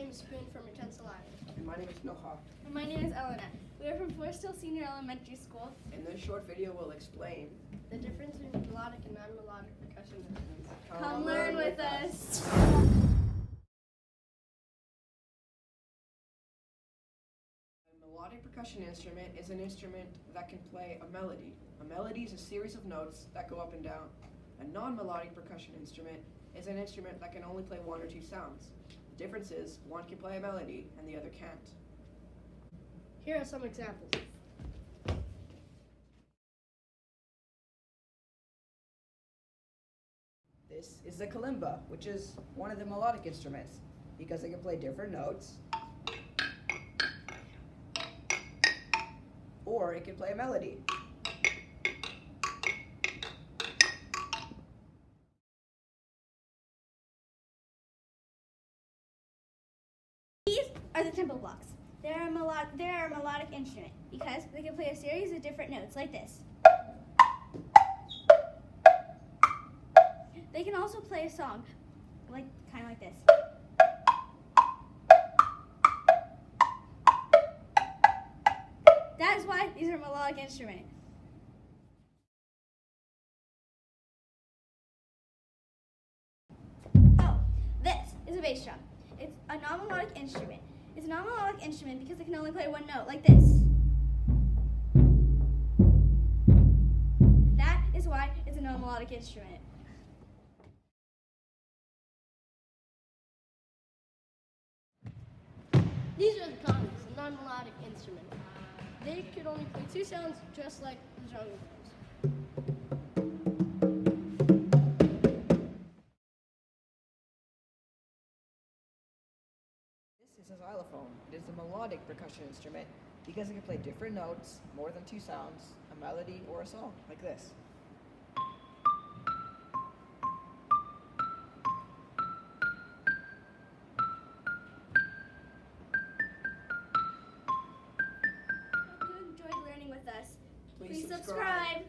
name is Spoon from Utensil Island. And my name is Noha. And my name is Elena. We are from Forest Hill Senior Elementary School. In this short video, we'll explain The difference between melodic and non-melodic percussion instruments. Come learn with us. A melodic percussion instrument is an instrument that can play a melody. A melody is a series of notes that go up and down. A non-melodic percussion instrument is an instrument that can only play one or two sounds. The difference is one can play a melody and the other can't. Here are some examples. This is the kalimba, which is one of the melodic instruments because it can play different notes, or it can play a melody. These are the tempo blocks. They're a melodic instrument because they can play a series of different notes like this. They can also play a song, kind of like this. That is why these are melodic instruments. Oh, this is a bass drum. It's a non-melodic instrument. It's a non-melodic instrument because it can only play one note, like this. That is why it's a non-melodic instrument. These are the congas, a non-melodic instrument. They could only play two sounds, just like the xylophones. This is a xylophone. It is a melodic percussion instrument because it can play different notes, more than two sounds, a melody, or a song, like this. Hope you enjoyed learning with us. Please subscribe.